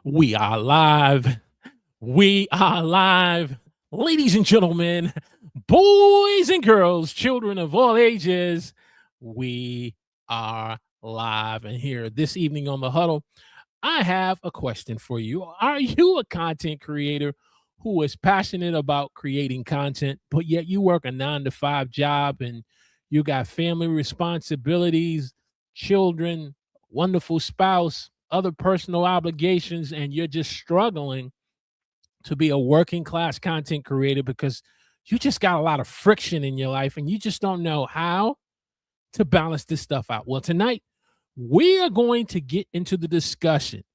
We are live. We are live. Ladies and gentlemen, boys and girls, children of all ages, we are live. And here this evening on The Huddle, I have a question for you. Are you a content creator who is passionate about creating content, but yet you work a 9 to 5 job and you got family responsibilities, children, wonderful spouse, other personal obligations, and you're just struggling to be a working class content creator because you just got a lot of friction in your life and you just don't know how to balance this stuff out? Well, tonight we are going to get into the discussion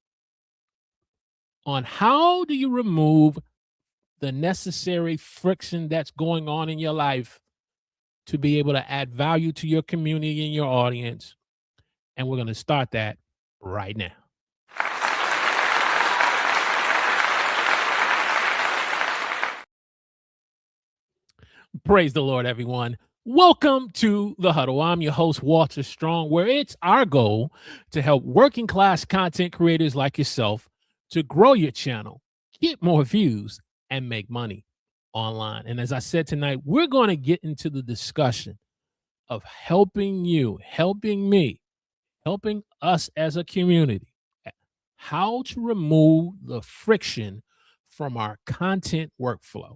on how do you remove the necessary friction that's going on in your life to be able to add value to your community and your audience. And we're going to start that right now. Praise the Lord, everyone. Welcome to The Huddle. I'm your host, Walter Strong, where it's our goal to help working class content creators like yourself to grow your channel, get more views, and make money online. And as I said tonight, we're going to get into the discussion of helping you, helping me, helping us as a community, how to remove the friction from our content workflow.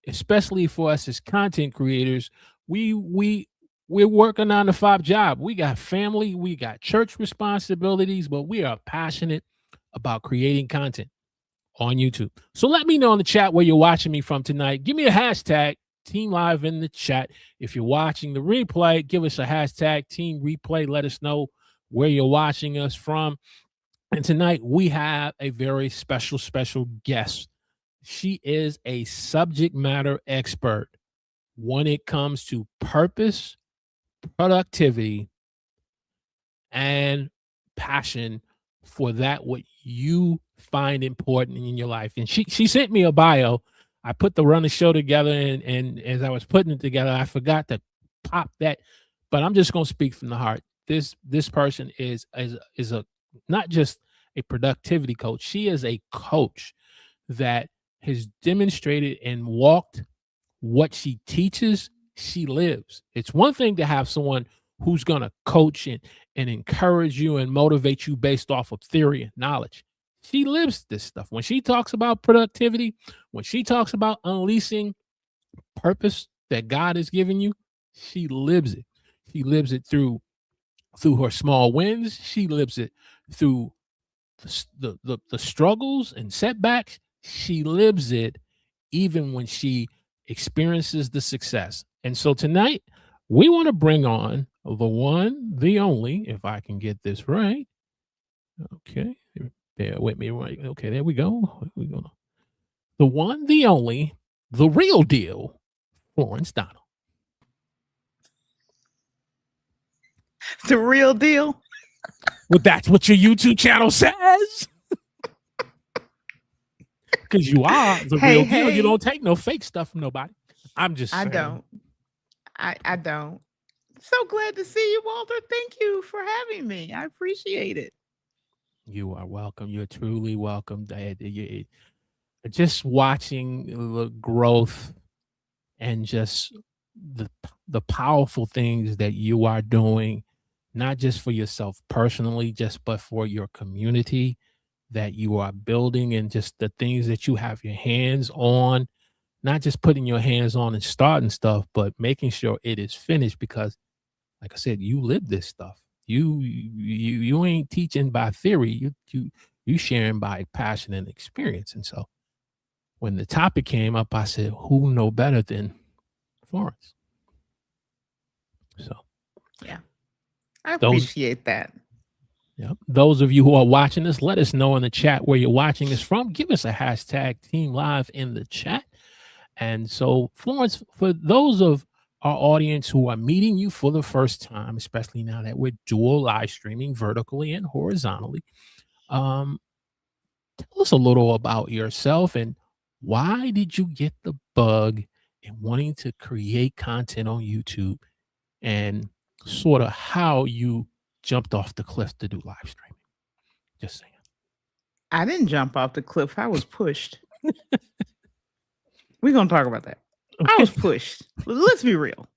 Especially for us as content creators, we're working on a 9 to 5 job. We got family, we got church responsibilities, but we are passionate about creating content on YouTube. So let me know in the chat where you're watching me from tonight. Give me a hashtag Team Live in the chat. If you're watching the replay, give us a hashtag Team Replay. Let us know where you're watching us from. And tonight we have a very special guest. She is a subject matter expert when it comes to purpose, productivity, and passion for that what you find important in your life. And she sent me a bio. I put the run the show together, and as I was putting it together, I forgot to pop that. But I'm just gonna speak from the heart. This person is a not just a productivity coach. She is a coach that has demonstrated and walked what she teaches, she lives. It's one thing to have someone who's going to coach and encourage you and motivate you based off of theory and knowledge. She lives this stuff. When she talks about productivity, when she talks about unleashing purpose that God has given you, she lives it. She lives it through her small wins. She lives it through the struggles and setbacks. She lives it even when she experiences the success. And so tonight we want to bring on the one, the only, if I can get this right. Okay, bear with me. Right. Okay, there we go. The one, the only, the real deal, Florence Donald. The real deal? Well, that's what your YouTube channel says. Because you are the real deal. You don't take no fake stuff from nobody. I'm just saying. I don't. So glad to see you, Walter. Thank you for having me. I appreciate it. You are welcome. You're truly welcome, Dad. Just watching the growth and just the powerful things that you are doing, not just for yourself personally, but for your community that you are building, and just the things that you have your hands on, not just putting your hands on and starting stuff, but making sure it is finished. Because like I said, you live this stuff. You ain't teaching by theory. You sharing by passion and experience. And so when the topic came up, I said, who know better than Florence? So yeah, I appreciate that. Yep. Those of you who are watching this, let us know in the chat where you're watching this from. Give us a hashtag Team Live in the chat. And so, Florence, for those of our audience who are meeting you for the first time, especially now that we're dual live streaming vertically and horizontally, tell us a little about yourself and why did you get the bug in wanting to create content on YouTube, and sort of how you jumped off the cliff to do live streaming. Just saying. I didn't jump off the cliff. I was pushed. We're gonna talk about that. I was pushed. Let's be real.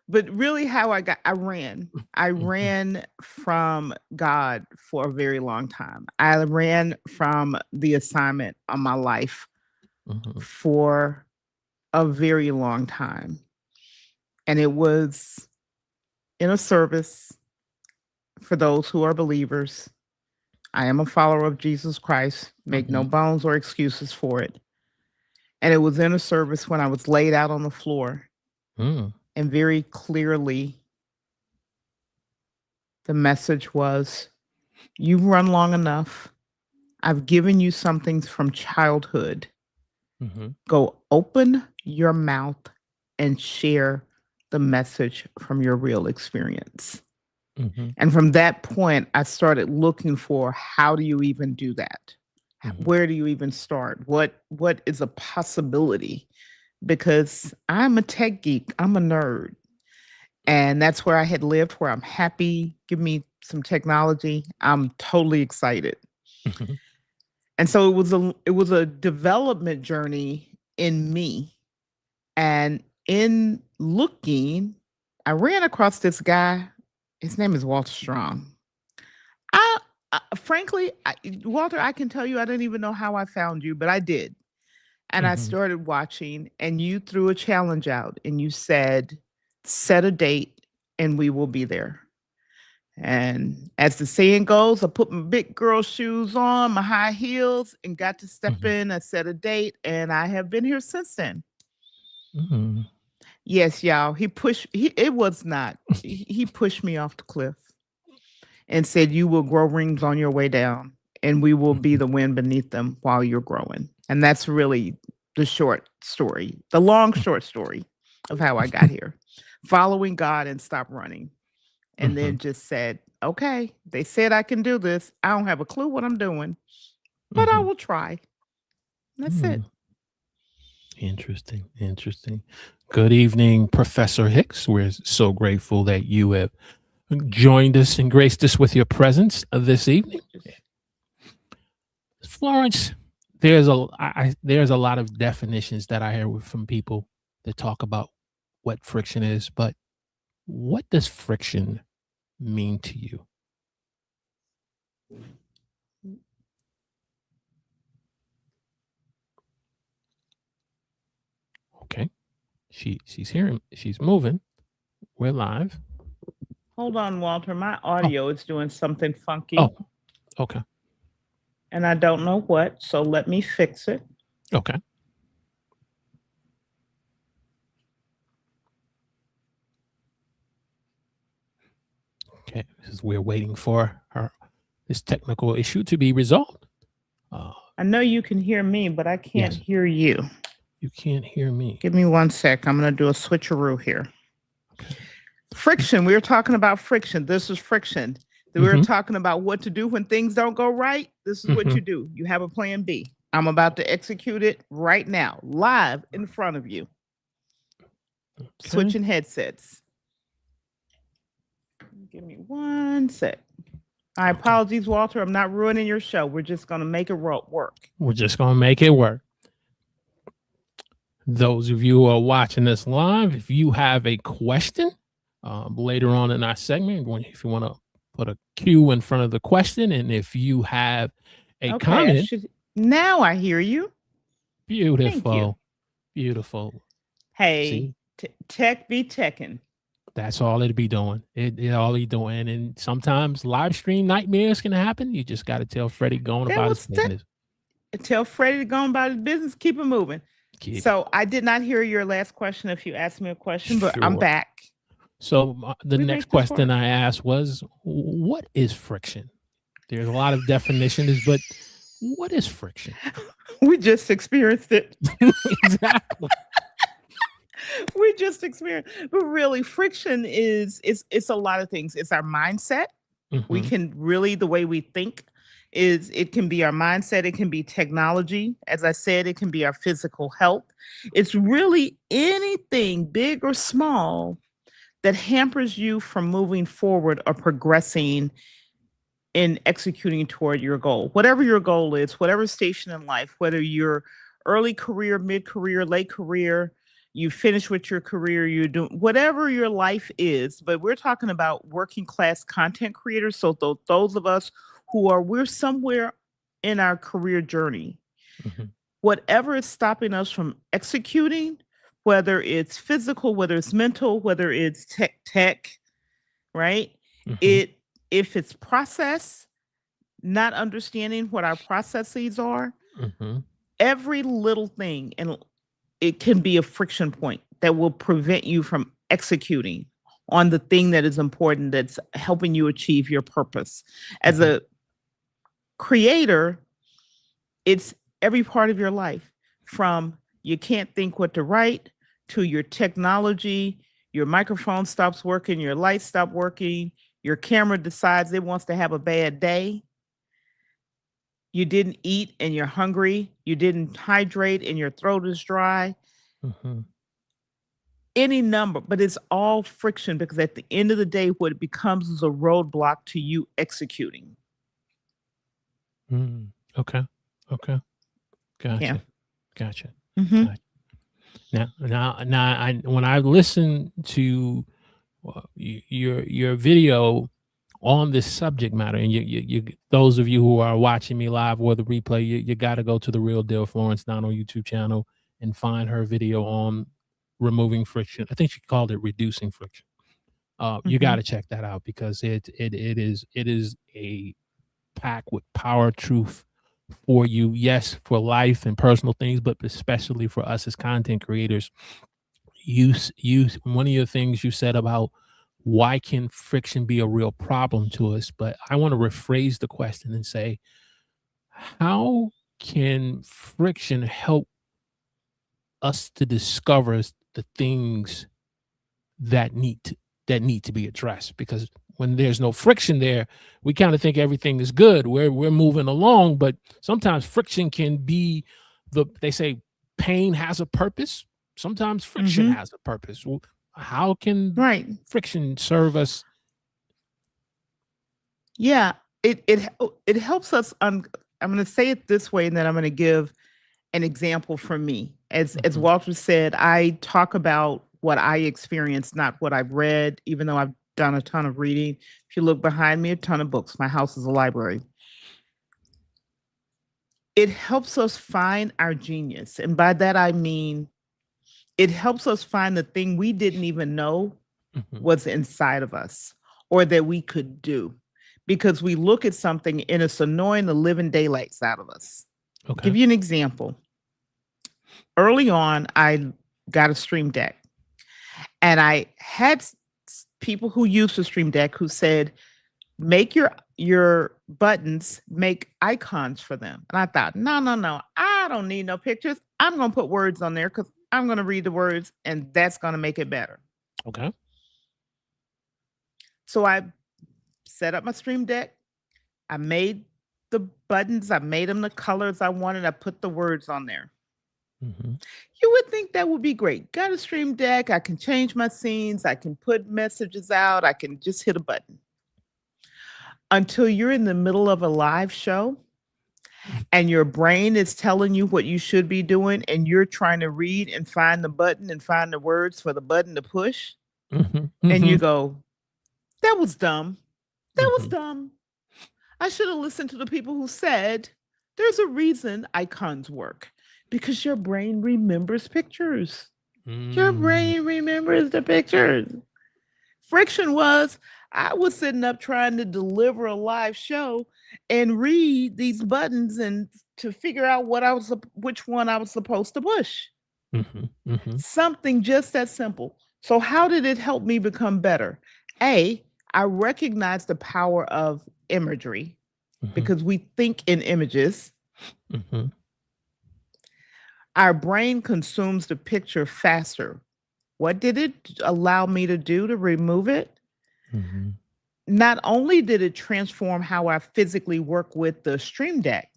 But really, how I ran. I Mhm, ran from God for a very long time. I ran from the assignment of my life mhm, for a very long time. And it was in a service for those who are believers. I am a follower of Jesus Christ. Make no mhm, bones or excuses for it. And it was in a service when I was laid out on the floor. mm, And very clearly, the message was, you've run long enough. I've given you something from childhood. mhm, Go open your mouth and share the message from your real experience. mhm, And from that point, I started looking for, how do you even do that? mhm, Where do you even start? What is a possibility? Because I'm a tech geek, I'm a nerd. And that's where I had lived, where I'm happy. Give me some technology. I'm totally excited. mhm, And so it was a development journey in me. And in looking, I ran across this guy. His name is Walter Strong. I, frankly, Walter, I can tell you, I didn't even know how I found you, but I did. And I mhm, started watching, and you threw a challenge out, and you said, set a date, and we will be there. And as the saying goes, I put my big girl shoes on, my high heels, and got to step mhm, in. I set a date, and I have been here since then. mhm. Yes, y'all. He pushed. It was not. He pushed me off the cliff and said, "You will grow rings on your way down, and we will be Mhm, the wind beneath them while you're growing." And that's really the short story, the long short story of how I got here. Following God and stop running. And mhm, then just said, okay, they said I can do this. I don't have a clue what I'm doing, but I mhm, will try. That's it. mm. Interesting, interesting. Good evening, Professor Hicks. We're so grateful that you have joined us and graced us with your presence this evening. Just Florence, there's a lot of definitions that I hear from people that talk about what friction is, but what does friction mean to you? Okay. She's hearing, she's moving. We're live. hold on, Walter. My Oh, audio is doing something funky oh, okay. and I don't know what. So let me fix it. Okay. Okay. Because we're waiting for her this technical issue to be resolved. Uh I know you can hear me, but I can't yes, hear you. you can't hear me. Give me one sec. I'm going to do a switcheroo here. Okay. Friction. We were talking about friction. This is friction. We were Mhm. talking about what to do when things don't go right. This is what you Mhm. do. You have a plan B. I'm about to execute it right now, live in front of you. Okay. Switching headsets. Give me one sec. My Okay. apologies, Walter. I'm not ruining your show. We're just going to make it work. We're just going to make it work. Those of you who are watching this live, if you have a question later on in our segment, if you want to put a Q in front of the question, and if you have a Okay, I comment, should. Now I hear you. Thank you. beautiful, beautiful. Hey, See, tech be teching. that's all it'll be doing. It all he doing. And sometimes live stream nightmares can happen. You just got to tell Freddie going That about his was that. business. Tell Freddie to go about his business. Keep it moving. Keep So I did not hear your last question. If you asked me a question, but I'm sure. back. So the We next make this question work. I asked was, "What is friction?" There's a lot of definitions, but what is friction? We just experienced it. Exactly. We just experienced. But really, friction is it's a lot of things. It's our mindset. We Mhm, can really the way we think is it can be our mindset, it can be technology. As I said, it can be our physical health. It's really anything big or small that hampers you from moving forward or progressing in executing toward your goal. Whatever your goal is, whatever station in life, whether you're early career, mid career, late career, you finish with your career, you're doing whatever your life is. But we're talking about working class content creators. So those of us we're somewhere in our career journey, Mhm. whatever is stopping us from executing, whether it's physical, whether it's mental, whether it's tech, right? Mhm. It if it's process, not understanding what our processes are, Mhm. every little thing, and it can be a friction point that will prevent you from executing on the thing that is important that's helping you achieve your purpose. As Mhm. a creator, it's every part of your life, from you can't think what to write to your technology, your microphone stops working, your lights stop working, your camera decides it wants to have a bad day. You didn't eat and you're hungry. You didn't hydrate and your throat is dry. Mhm. Any number, but it's all friction because at the end of the day, what it becomes is a roadblock to you executing. Mm. Okay. Okay. Yeah. Gotcha. Gotcha. Hmm. Gotcha. Now, when I listen to your video on this subject matter, and those of you who are watching me live or the replay, you got to go to the Real Deal Florence Down on YouTube channel and find her video on removing friction. I think she called it reducing friction. You got Hmm. to check that out because it is a pack with power truth for you. Yes, for life and personal things, but especially for us as content creators. You one of your things you said about why can friction be a real problem to us, but I want to rephrase the question and say, how can friction help us to discover the things that need to be addressed? Because when there's no friction there, we kind of think everything is good. We're moving along, but sometimes friction can be they say pain has a purpose. Sometimes friction Hmm. has a purpose. Well, how can Right. friction serve us? Yeah. It helps us. I'm going to say it this way, and then I'm going to give an example from me. As Mhm. Walter said, I talk about what I experienced, not what I've read, even though I've done a ton of reading. If you look behind me, a ton of books. My house is a library. It helps us find our genius. And by that, I mean, it helps us find the thing we didn't even know Mhm. was inside of us or that we could do because we look at something and it's annoying the living daylights out of us. Okay. Give you an example. Early on, I got a Stream Deck and I had people who used the Stream Deck who said, make your buttons make icons for them. And I thought, no, no, no, I don't need no pictures. I'm going to put words on there because I'm going to read the words and that's going to make it better. Okay. So I set up my Stream Deck. I made the buttons, I made them the colors I wanted. I put the words on there. Mhm. You would think that would be great. Got a Stream Deck. I can change my scenes. I can put messages out. I can just hit a button. Until you're in the middle of a live show and your brain is telling you what you should be doing and you're trying to read and find the button and find the words for the button to push Mhm. and you Mhm. go, that was dumb. That was Mhm. dumb. I should have listened to the people who said there's a reason icons work because your brain remembers pictures. Your Mm. brain remembers the pictures. Friction was I was sitting up trying to deliver a live show and read these buttons and to figure out which one I was supposed to push. Mhm. Mhm. Something just that simple. So how did it help me become better? A, I recognized the power of imagery Mhm. because we think in images. Mhm. Our brain consumes the picture faster. What did it allow me to do to remove it? Mhm. Not only did it transform how I physically work with the Stream Deck,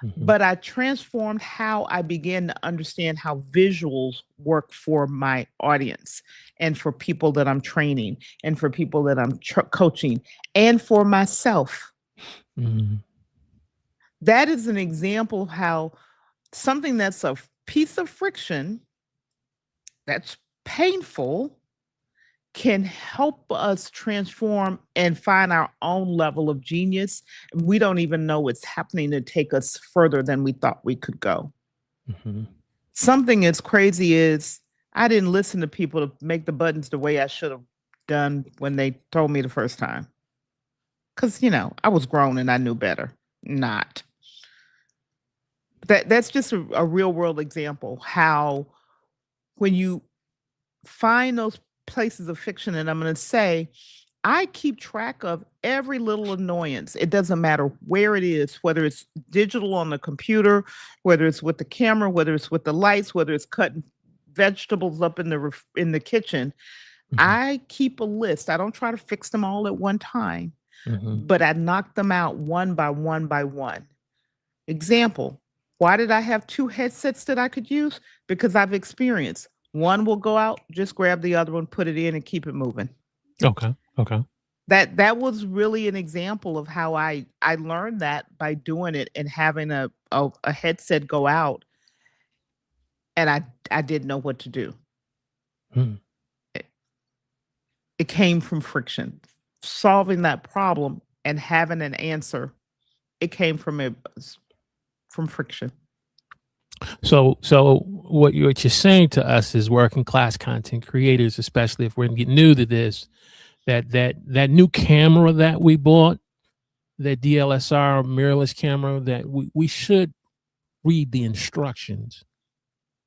Mhm. but I transformed how I began to understand how visuals work for my audience and for people that I'm training and for people that I'm coaching and for myself. Mhm. That is an example of how something that's a piece of friction that's painful can help us transform and find our own level of genius. We don't even know it's happening to take us further than we thought we could go. Mhm. Something as crazy as I didn't listen to people to make the buttons the way I should have done when they told me the first time. Because, I was grown and I knew better. Not. That's just a real world example how when you find those places of fiction, and I'm going to say, I keep track of every little annoyance. It doesn't matter where it is, whether it's digital on the computer, whether it's with the camera, whether it's with the lights, whether it's cutting vegetables up in in the kitchen. Mhm. I keep a list. I don't try to fix them all at one time, Mhm. but I knock them out one by one by one. Example, why did I have 2 headsets that I could use? Because I've experienced. One will go out, just grab the other one, put it in, and keep it moving. Okay. Okay. That was really an example of how I learned that by doing it and having a headset go out, and I didn't know what to do. Mm. It it came from friction. Solving that problem and having an answer, it came from friction. So what you're saying to us is working class content creators, especially if we're gonna get new to this, that new camera that we bought, that DLSR mirrorless camera, that we should read the instructions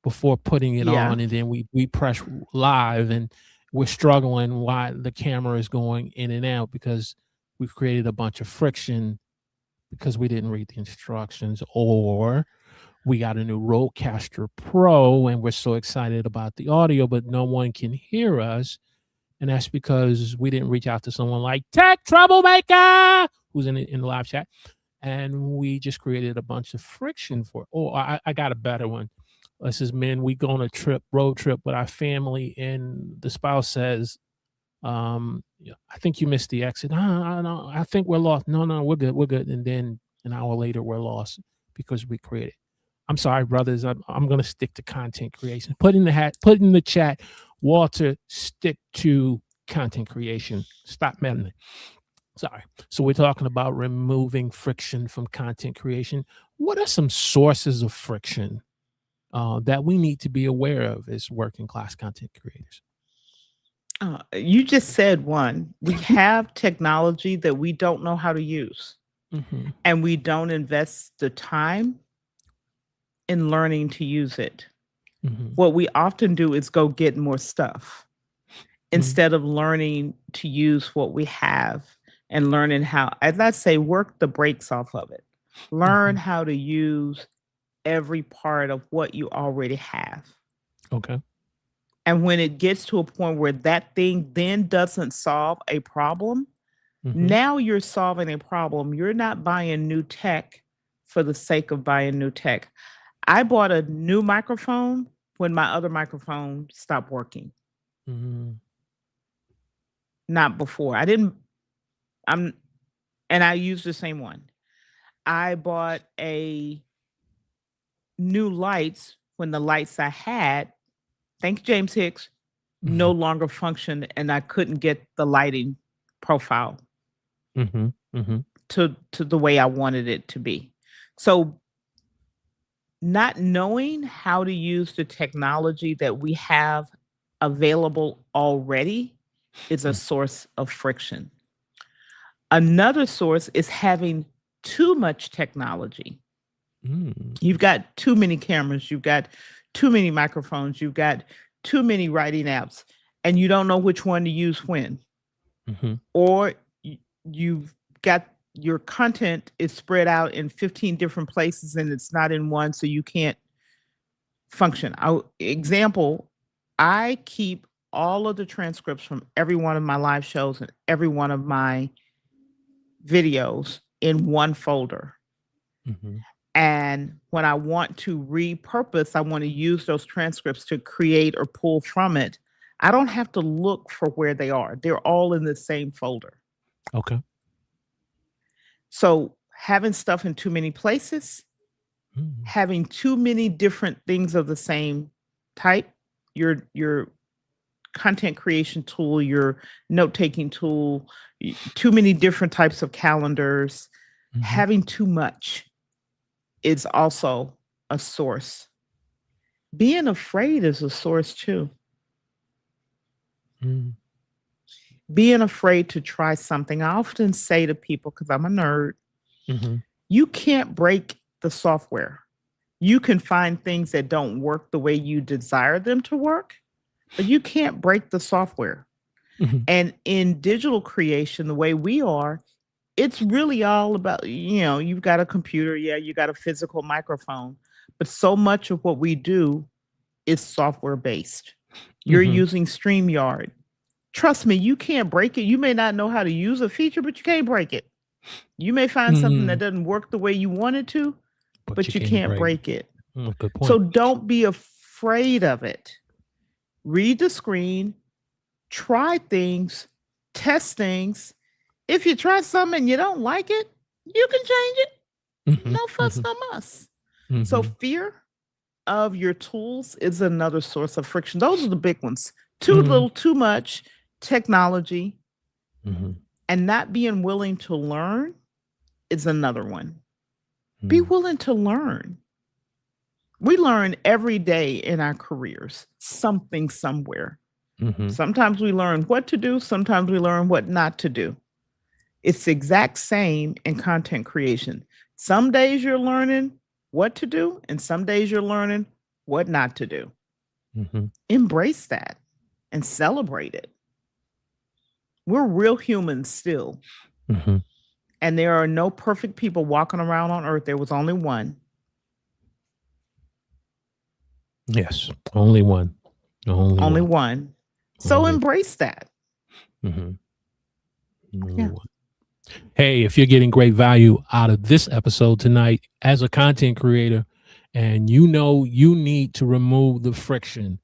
before putting it Yeah. on, and then we press live, and we're struggling why the camera is going in and out because we've created a bunch of friction because we didn't read the instructions, or we got a new Rodecaster Pro and we're so excited about the audio, but no one can hear us. And that's because we didn't reach out to someone like Tech Troublemaker, who's in the live chat. And we just created a bunch of friction for it. Oh, I got a better one. This is, man, we go on a road trip with our family, and the spouse says, yeah, I think you missed the exit. No, I think we're lost. No, we're good. We're good. And then an hour later, we're lost because we created. I'm sorry, brothers. I'm going to stick to content creation. Put in the chat, Walter, stick to content creation. Stop meddling. Sorry. So we're talking about removing friction from content creation. What are some sources of friction that we need to be aware of as working class content creators? You just said one. We have technology that we don't know how to use, Mm-hmm. and we don't invest the time in learning to use it. Mm-hmm. What we often do is go get more stuff instead of learning to use what we have and learning how, as I say, work the brakes off of it. Mm-hmm. Learn how to use every part of what you already have. Okay. And when it gets to a point where that thing then doesn't solve a problem, Mm-hmm. now you're solving a problem. You're not buying new tech for the sake of buying new tech. I bought a new microphone when my other microphone stopped working, Mm-hmm. not before. I didn't, I'm, and I used the same one. I bought a new lights when the lights I had, thank you, James Hicks, no Mm-hmm. longer functioned and I couldn't get the lighting profile Mm-hmm. Mm-hmm. to the way I wanted it to be. So not knowing how to use the technology that we have available already is a source of friction. Another source is having too much technology. Mm-hmm. You've got too many cameras, you've got too many microphones, you've got too many writing apps, and you don't know which one to use when. Mm-hmm. Or you've got your content is spread out in 15 different places and it's not in one, so you can't function. Example, I keep all of the transcripts from every one of my live shows and every one of my videos in one folder. Mm-hmm. And when I want to repurpose, I want to use those transcripts to create or pull from it. I don't have to look for where they are. They're all in the same folder. Okay. So having stuff in too many places, Mhm. having too many different things of the same type. Your content creation tool, your note-taking tool, too many different types of calendars, Mhm. having too much is also a source. Being afraid is a source too. Mhm. Being afraid to try something. I often say to people, because I'm a nerd, Mhm. you can't break the software. You can find things that don't work the way you desire them to work, but you can't break the software. Mhm. And in digital creation, the way we are, it's really all about, you've got a computer, yeah, you got a physical microphone, but so much of what we do is software based. You're Mhm. using StreamYard. Trust me, you can't break it. You may not know how to use a feature, but you can't break it. You may find something that Mhm. doesn't work the way you want it to, But you but you can't can't break. break it. Good So point. don't be afraid of it. Read the screen, try things, test things. If you try something and you don't like it, you can change it. Mhm. No fuss, Mhm. no muss. So Mhm. fear of your tools is another source of friction. Those are the big ones. Too Mhm. little, too much technology, Mhm. and not being willing to learn is another one. Be Mhm. willing to learn. We learn every day in our careers, something somewhere. Mhm. Sometimes we learn what to do, sometimes we learn what not to do. It's the exact same in content creation. Some days you're learning what to do, and some days you're learning what not to do. Mhm. Embrace that and celebrate it. We're real humans still, Mhm. and there are no perfect people walking around on earth. There was only one. Yes. Only one. Only Only one. one. So Only. embrace that. Mhm. Only Yeah. one. Hey, if you're getting great value out of this episode tonight as a content creator, and you know you need to remove the friction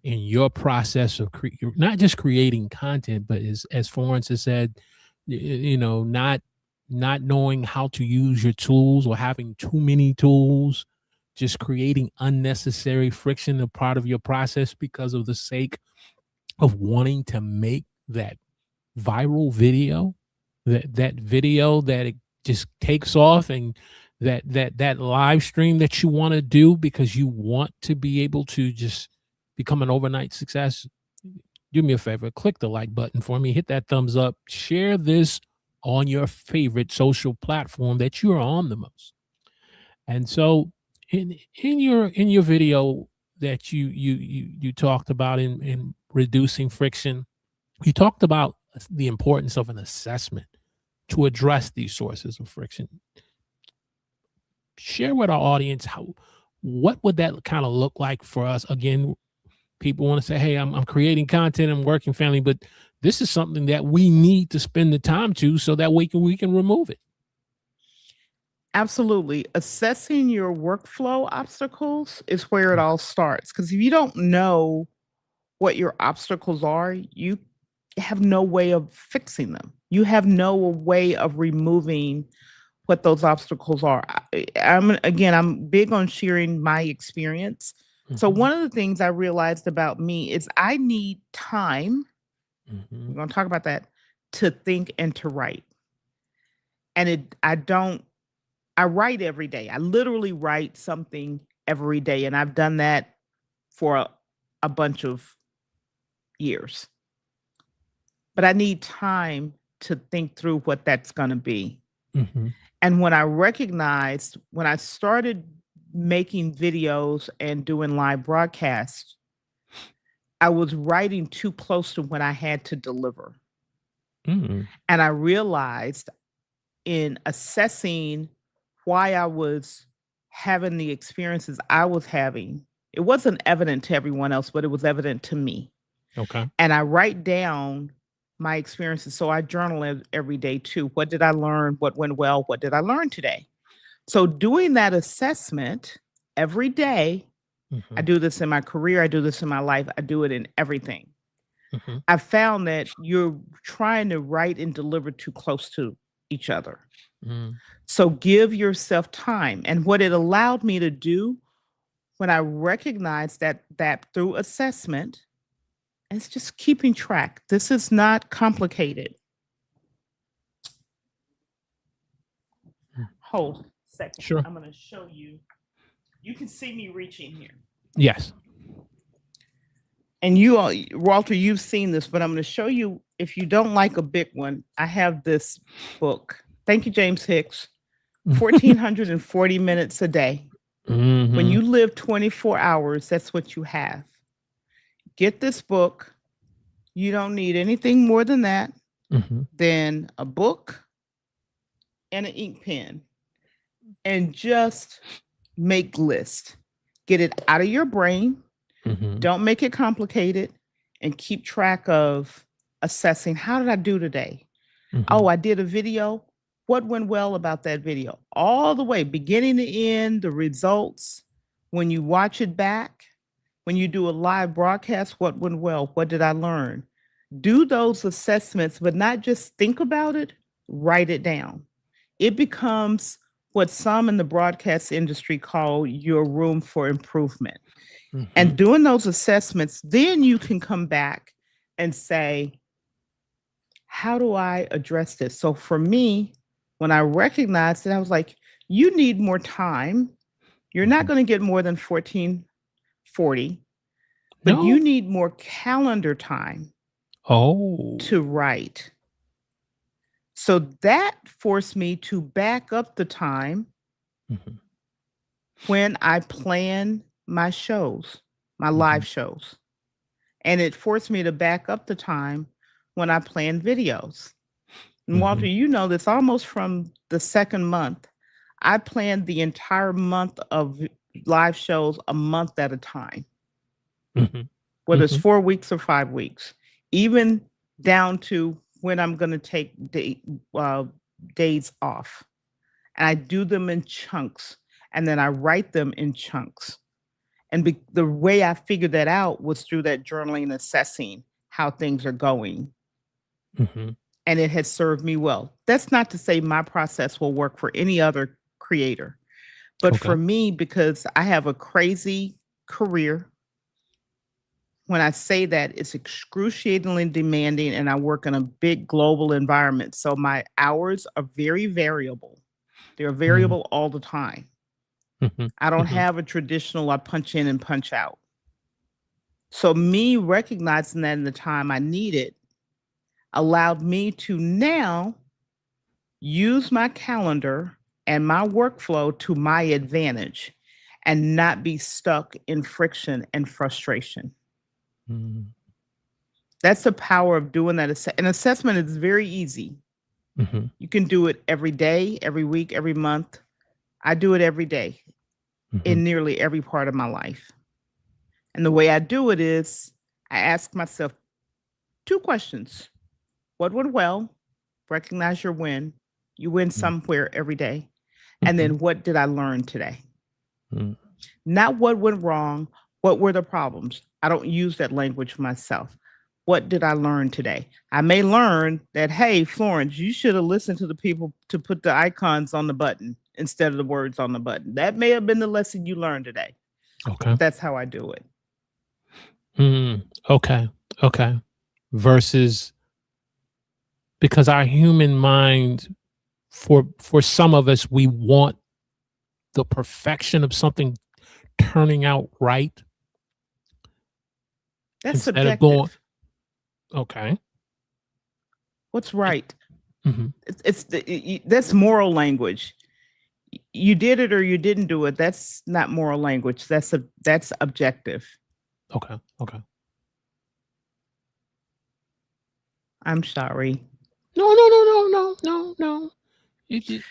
in your process of not just creating content, but as Florence has said, not knowing how to use your tools or having too many tools, just creating unnecessary friction a part of your process because of the sake of wanting to make that viral video, that video that it just takes off, and that live stream that you want to do because you want to be able to just become an overnight success. Do me a favor, click the like button for me, hit that thumbs up, share this on your favorite social platform that you're on the most. And so in your video that you talked about in reducing friction, you talked about the importance of an assessment to address these sources of friction. Share with our audience what would that kind of look like for us? Again, people want to say, "Hey, I'm creating content, I'm working family," but this is something that we need to spend the time to, so that we can remove it. Absolutely. Assessing your workflow obstacles is where it all starts. Because if you don't know what your obstacles are, you have no way of fixing them. You have no way of removing what those obstacles are. I'm big on sharing my experience. So Mhm, one of the things I realized about me is I need time. We're mhm, going to talk about that, to think and to write. And I write every day. I literally write something every day, and I've done that for a bunch of years. But I need time to think through what that's going to be. mhm, And when I started making videos and doing live broadcasts, I was writing too close to when I had to deliver. mhm, And I realized in assessing why I was having the experiences I was having, it wasn't evident to everyone else, but it was evident to me. okay. And I write down my experiences. So I journal every day too. What did I learn? What went well? What did I learn today? So doing that assessment every day, I Mhm, do this in my career, I do this in my life, I do it in everything. mhm, I found that you're trying to write and deliver too close to. each other. Mm. So give yourself time. And what it allowed me to do when I recognized that through assessment, it's just keeping track. This is not complicated. Mm. Hold a second. Sure. I'm going to show you. You can see me reaching here. Yes. And you all, Walter, you've seen this, but I'm going to show you. If you don't like a big one, I have this book. Thank you, James Hicks. 1,440 minutes a day. When you live 24 hours, that's what you have. Get this book. You don't need anything more than that, than a book and an ink pen. And just make lists. Get it out of your brain. Don't make it complicated, and keep track of assessing, how did I do today? Oh, I did a video. What went well about that video? All the way, beginning to end, the results. When you watch it back, when you do a live broadcast, what went well? What did I learn? Do those assessments, but not just think about it, write it down. It becomes what some in the broadcast industry call your room for improvement. And doing those assessments, then you can come back and say, how do I address this? So for me, when I recognized it, I was like, you need more time. You're not going to get more than 1440, but No. you need more calendar time to write. So that forced me to back up the time when I plan my shows, my live shows. And it forced me to back up the time when I plan videos. And Walter, you know this, almost from the second month, I planned the entire month of live shows a month at a time, whether it's 4 weeks or 5 weeks, even down to when I'm going to take days off. And I do them in chunks, and then I write them in chunks. And the way I figured that out was through that journaling and assessing how things are going. And it has served me well. That's not to say my process will work for any other creator. But for me, because I have a crazy career, when I say that, it's excruciatingly demanding, and I work in a big global environment. So my hours are very variable. They're variable all the time. I don't have a traditional, I punch in and punch out. So me recognizing that in the time I needed allowed me to now use my calendar and my workflow to my advantage and not be stuck in friction and frustration. That's the power of doing that. An assessment is very easy. You can do it every day, every week, every month. I do it every day in nearly every part of my life. And the way I do it is I ask myself 2 questions. What went well? Recognize your win. You win somewhere every day. And then what did I learn today? Not what went wrong. What were the problems? I don't use that language myself. What did I learn today? I may learn that, hey, Florence, you should have listened to the people to put the icons on the button instead of the words on the button. That may have been the lesson you learned today. That's how I do it. Okay. Versus, because our human mind, for some of us, we want the perfection of something turning out right. That's subjective. Okay. What's right? That's moral language. You did it or you didn't do it. That's not moral language. That's objective. Okay. I'm sorry. No.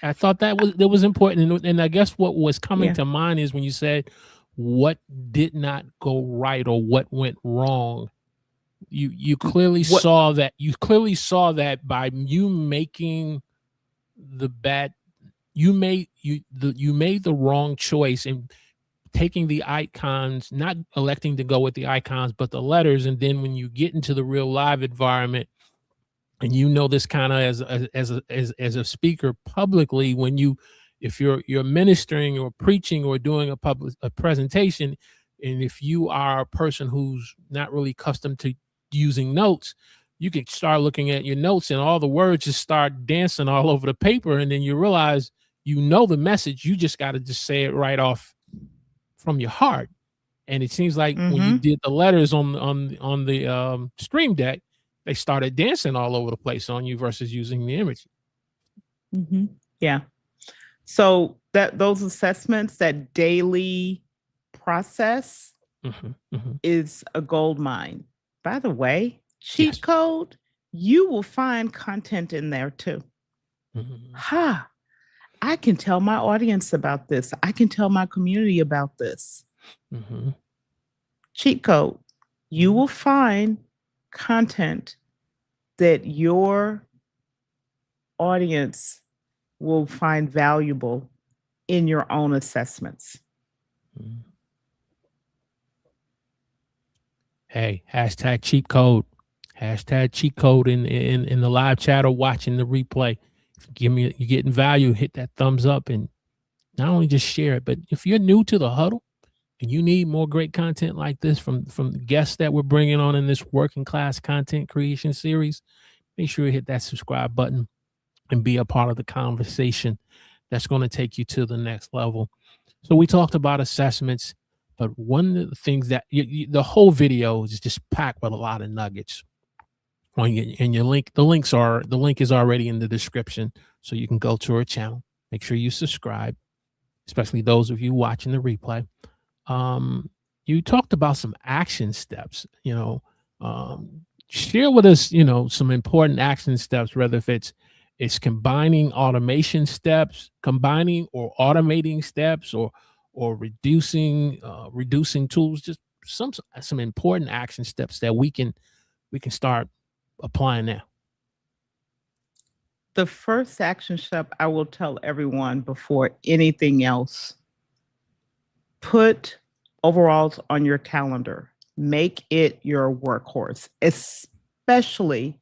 I thought that was important, and I guess what was coming to mind is when you said what did not go right or what went wrong. You clearly saw that. You clearly saw that by you making the bad. You made the wrong choice in taking the icons, not electing to go with the icons, but the letters. And then when you get into the real live environment, and you know this kind of as a speaker publicly, when you, if you're ministering or preaching or doing a presentation, and if you are a person who's not really accustomed to using notes, you can start looking at your notes and all the words just start dancing all over the paper, and then you realize you know the message, you just got to just say it right off from your heart. And it seems like when you Mhm. did the letters on the stream deck, they started dancing all over the place on you versus using the image. Mhm. Yeah. So that those assessments, that daily process Hmm. Hmm. is a gold mine. By the way, cheat Yes. code, you will find content in there too. Hmm. Ha! I can tell my audience about this. I can tell my community about this. Hmm. Cheat code. You will find content that your audience will find valuable in your own assessments. Hmm. Hey, hashtag cheat code. Hashtag cheat code in the live chat or watching the replay. If you give me, you're getting value, hit that thumbs up and not only just share it, but if you're new to the huddle and you need more great content like this from the guests that we're bringing on in this working class content creation series, make sure you hit that subscribe button and be a part of the conversation that's going to take you to the next level. So we talked about assessments, but one of the things that the whole video is just packed with a lot of nuggets. On your, and your link, the link is already in the description, so you can go to our channel. Make sure you subscribe, especially those of you watching the replay. um, you talked about some action steps, share with us, some important action steps, whether if it's combining automation steps, combining or automating steps, or reducing tools, just some important action steps that we can start applying now. The first action step I will tell everyone before anything else, put overalls on your calendar. Make it your workhorse, especially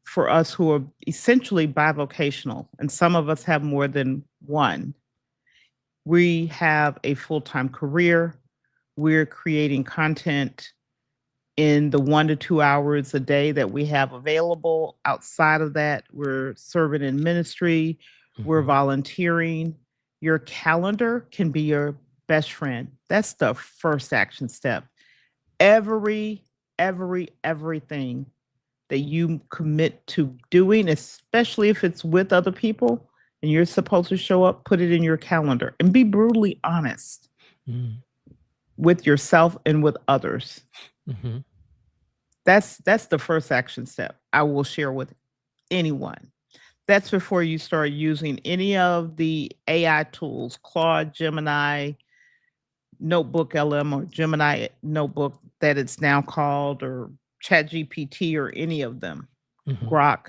for us who are essentially bivocational, and some of us have more than one. We have a full time career. We're creating content in the 1 to 2 hours a day that we have available. Outside of that, we're serving in ministry, we're Mhm. volunteering. Your calendar can be your best friend. That's the first action step. Everything that you commit to doing, especially if it's with other people and you're supposed to show up, put it in your calendar and be brutally honest Mhm. with yourself and with others. Mhm. That's the first action step I will share with anyone. That's before you start using any of the AI tools, Claude, Gemini, Notebook LM, or Gemini Notebook that it's now called, or ChatGPT, or any of them. Mhm. Grok,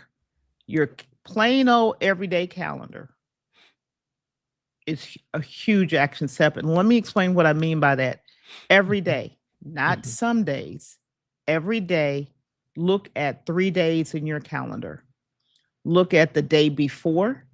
your plain old everyday calendar is a huge action step. And let me explain what I mean by that. Every Mhm. day, not Mhm. some days, every day, look at 3 days in your calendar. Look at the day before.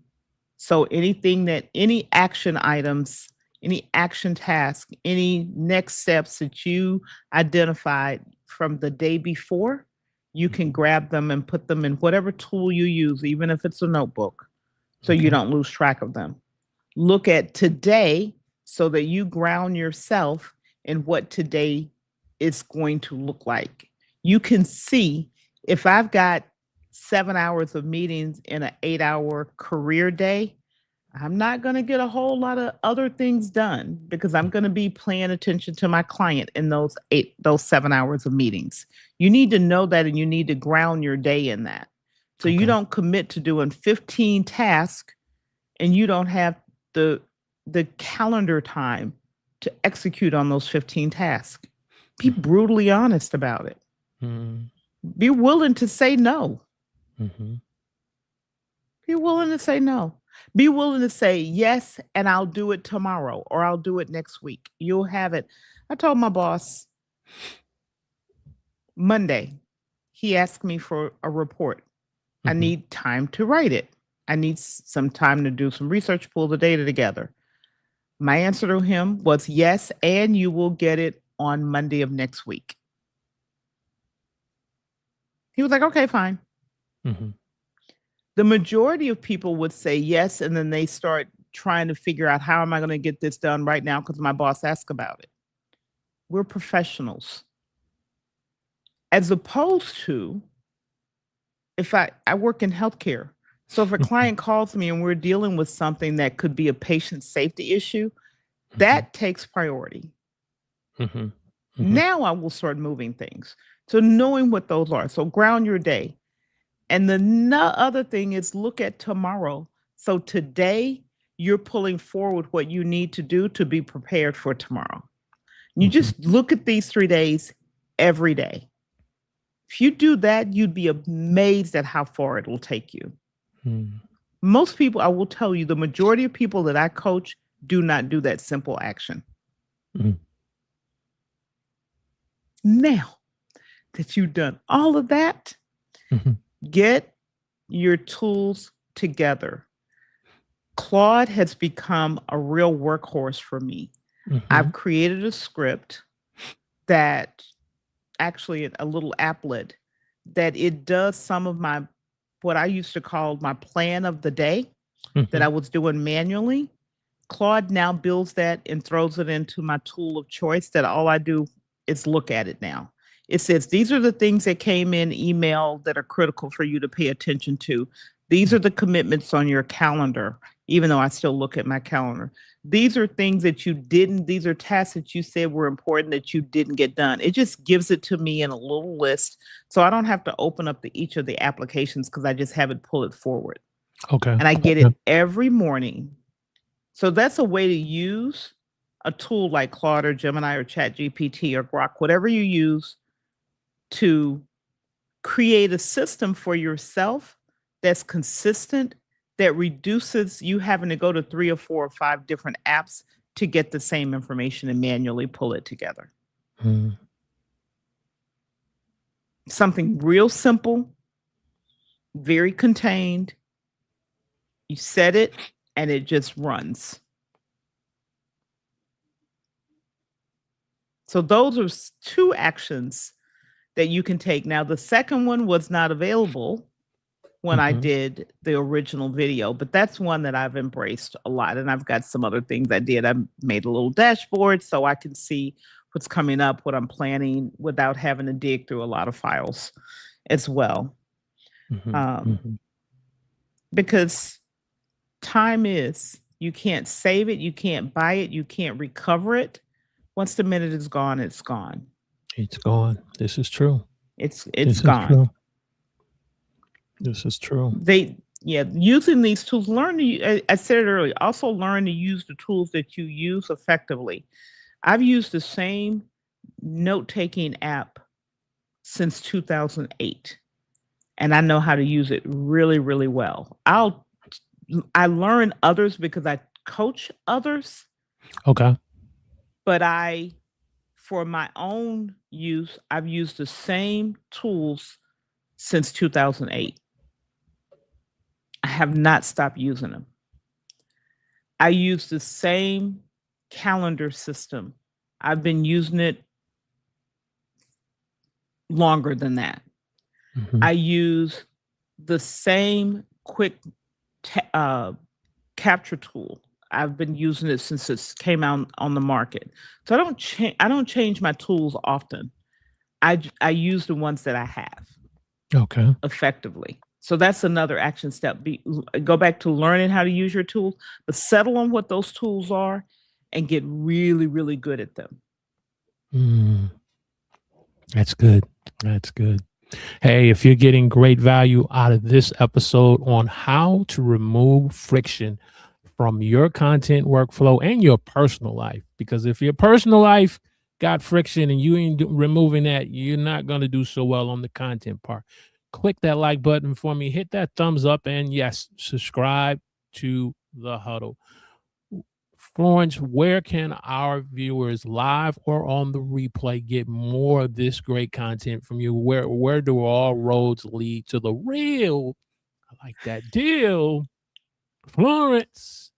So any action items, any action task, any next steps that you identified from the day before, you can Mhm. grab them and put them in whatever tool you use, even if it's a notebook, so you Okay. don't lose track of them. Look at today so that you ground yourself in what today is going to look like. You can see if I've got 7 hours of meetings in an 8 hour career day, I'm not going to get a whole lot of other things done because I'm going to be paying attention to my client in those 7 hours of meetings. You need to know that, and you need to ground your day in that. So you Okay. don't commit to doing 15 tasks and you don't have the the calendar time to execute on those 15 tasks. Be Mhm. brutally honest about it. Mhm. Be willing to say no. Mhm. Be willing to say no. Be willing to say yes, and I'll do it tomorrow or I'll do it next week. You'll have it. I told my boss Monday, he asked me for a report. I Mhm. need time to write it. I need some time to do some research, pull the data together. My answer to him was yes, and you will get it on Monday of next week. He was like, okay, fine. Mhm. The majority of people would say yes, and then they start trying to figure out how am I going to get this done right now because my boss asked about it. We're professionals. As opposed to if I work in healthcare. So if a Mhm. client calls me and we're dealing with something that could be a patient safety issue, Mhm. that takes priority. Mhm. Mhm. Now I will start moving things. So knowing what those are. So ground your day. And the other thing is look at tomorrow. So today you're pulling forward what you need to do to be prepared for tomorrow. You Mhm. just look at these 3 days every day. If you do that, you'd be amazed at how far it will take you. Mm. Most people, I will tell you, the majority of people that I coach do not do that simple action. Mhm. Now that you've done all of that, Mhm. get your tools together. Claude has become a real workhorse for me. I've Mhm. created a script that actually a little applet that it does some of my what I used to call my plan of the day that I Mhm. was doing manually. Claude now builds that and throws it into my tool of choice that all I do is look at it now. It says, these are the things that came in email that are critical for you to pay attention to. These are the commitments on your calendar, even though I still look at my calendar. These are things that you didn't, these are tasks that you said were important that you didn't get done. It just gives it to me in a little list. So I don't have to open up each of the applications because I just have it pull it forward. Okay. And I get Okay. it every morning. So that's a way to use a tool like Claude or Gemini or ChatGPT or Grok, whatever you use to create a system for yourself that's consistent, that reduces you having to go to 3 or 4 or 5 different apps to get the same information and manually pull it together. Mm. Something real simple, very contained. You set it and it just runs. So those are two actions that you can take. Now, the second one was not available when I Mhm. did the original video, but that's one that I've embraced a lot. And I've got some other things I did. I made a little dashboard so I can see what's coming up, what I'm planning without having to dig through a lot of files as well. Mhm. Um, Mhm. because time is, you can't save it, you can't buy it, you can't recover it. Once the minute is gone, it's gone. It's gone. This is true. It's This is gone. true. This is true. They yeah, using these tools, learn to I said it earlier, also learn to use the tools that you use effectively. I've used the same note-taking app since 2008, and I know how to use it really, really well. I learn others because I coach others, Okay. but for my own use, I've used the same tools since 2008. I have not stopped using them. I use the same calendar system. I've been using it longer than that. Mhm. I use the same quick uh, capture tool. I've been using it since it came out on the market. So I don't change my tools often. I use the ones that I have Okay. effectively. So that's another action step. Go back to learning how to use your tools, but settle on what those tools are and get really, really good at them. Mm. That's good. That's good. Hey, if you're getting great value out of this episode on how to remove friction from your content workflow and your personal life, because if your personal life got friction and you ain't removing that, you're not going to do so well on the content part. Click that like button for me, hit that thumbs up, and yes, subscribe to the huddle. Florence, where can our viewers live or on the replay get more of this great content from you? Where do all roads lead to the real like that deal, Florence.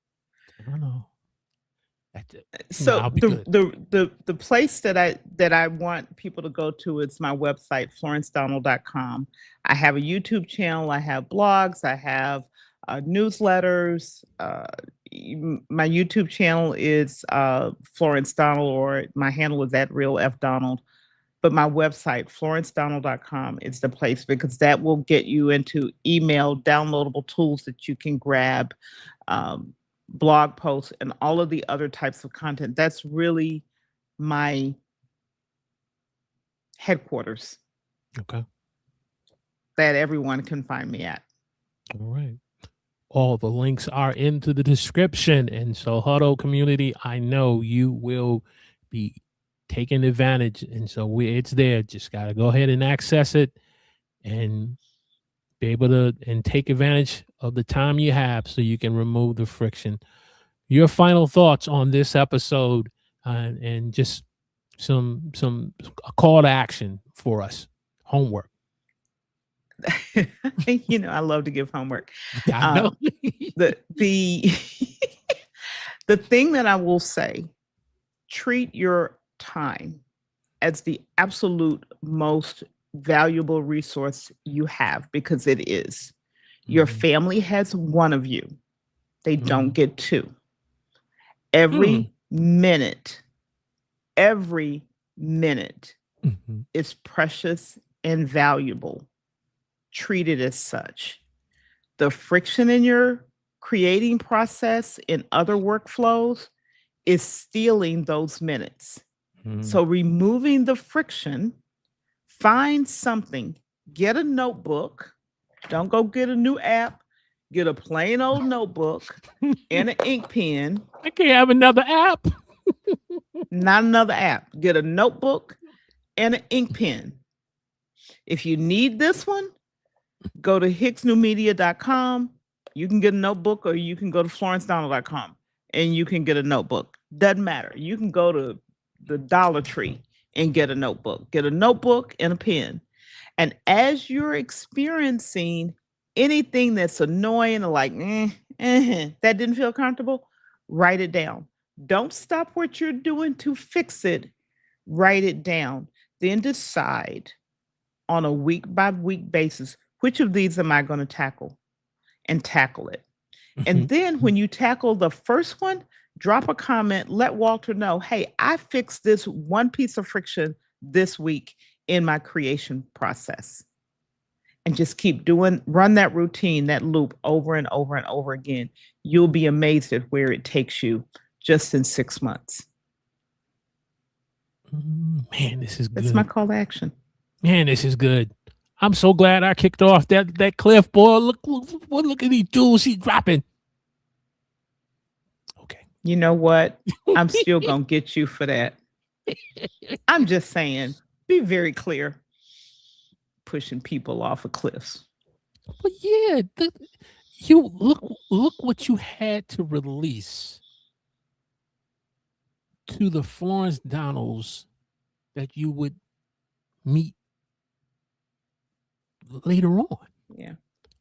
I don't know. That's it. No, So I'll be good. the place that I want people to go to is my website, florencedonald.com. I have a YouTube channel, I have blogs, I have newsletters. My YouTube channel is Florence Donald, or my handle is at Real F Donald. But my website, florencedonald.com, is the place, because that will get you into email downloadable tools that you can grab, um, blog posts, and all of the other types of content. That's really my headquarters Okay. that everyone can find me at. All right. All the links are into the description. And so, Huddle community, I know you will be taking advantage. And so, it's there. Just got to go ahead and access it and be able to and take advantage of the time you have so you can remove the friction. Your final thoughts on this episode, and just some a call to action for us. Homework. I love to give homework. I know. The the thing that I will say, treat your time as the absolute most valuable resource you have, because it is. Your Mhm. family has one of you. They don't Mhm. get two. Mm. Every minute Mhm. is precious and valuable. Treat it as such. The friction in your creating process in other workflows is stealing those minutes. Mhm. So, removing the friction, find something, get a notebook. Don't go get a new app. Get a plain old notebook and an ink pen. I can't have another app. Not another app. Get a notebook and an ink pen. If you need this one, go to hicksnewmedia.com. You can get a notebook, or you can go to florencedonald.com and you can get a notebook. Doesn't matter. You can go to the Dollar Tree and get a notebook. Get a notebook and a pen. And as you're experiencing anything that's annoying or like, that didn't feel comfortable, write it down. Don't stop what you're doing to fix it. Write it down. Then decide on a week by week basis, which of these am I going to tackle, and tackle it. And Mhm. then when you tackle the first one, drop a comment, let Walter know, hey, I fixed this one piece of friction this week in my creation process. And just keep doing, run that routine, that loop over and over and over again. You'll be amazed at where it takes you just in 6 months. Man, this is That's my good. call to action. Man, this is good. I'm so glad I kicked off that cliff, boy. Look at these jewels he's dropping. Okay. You know what? I'm still going to get you for that. I'm just saying, be very clear. Pushing people off of cliffs. But yeah, you look what you had to release to the Florence Donalds that you would meet later on. Yeah.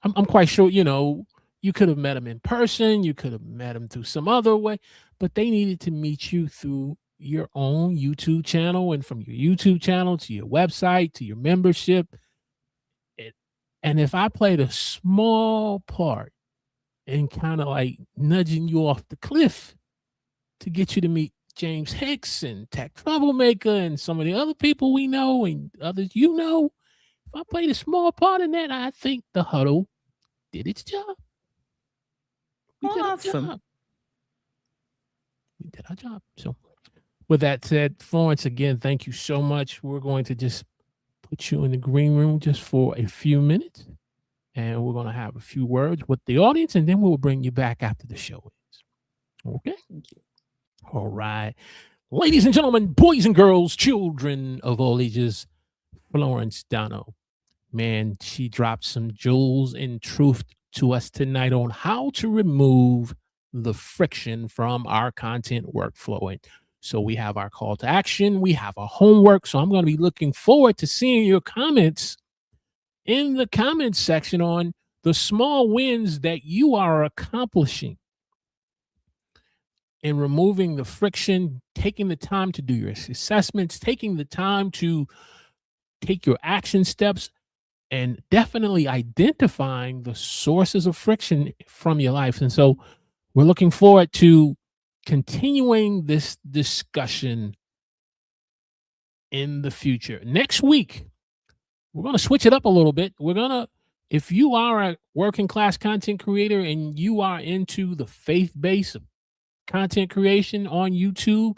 I'm quite sure, you could have met him in person, you could have met him through some other way, but they needed to meet you through your own YouTube channel, and from your YouTube channel to your website to your membership. It, and if I played a small part in kind of like nudging you off the cliff to get you to meet James Hicks and Tech Troublemaker and some of the other people we know and others if I played a small part in that, I think the huddle did its job. We did our Awesome. job. We did our job. So, with that said, Florence, again, thank you so much. We're going to just put you in the green room just for a few minutes, and we're going to have a few words with the audience, and then we'll bring you back after the show ends. Okay? Thank you. All right. Ladies and gentlemen, boys and girls, children of all ages, Florence Donald. Man, she dropped some jewels in truth to us tonight on how to remove the friction from our content workflow. And so we have our call to action, we have our homework. So I'm going to be looking forward to seeing your comments in the comments section on the small wins that you are accomplishing in removing the friction, taking the time to do your assessments, taking the time to take your action steps, and definitely identifying the sources of friction from your life. And so we're looking forward to continuing this discussion in the future. Next week, we're going to switch it up a little bit. If you are a working class content creator and you are into the faith based content creation on YouTube,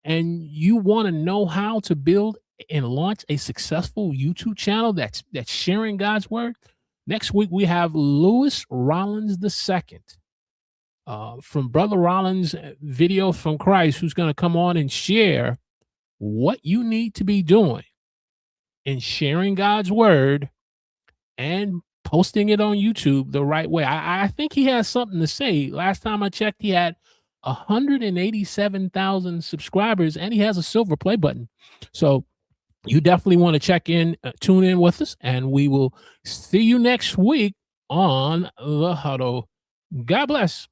and you want to know how to build and launch a successful YouTube channel that's sharing God's word, next week we have Lewis Rollins II, from Brother Rollins' Video from Christ, who's going to come on and share what you need to be doing in sharing God's word and posting it on YouTube the right way. I think he has something to say. Last time I checked, he had 187,000 subscribers, and he has a silver play button. So you definitely want to tune in with us, and we will see you next week on The Huddle. God bless.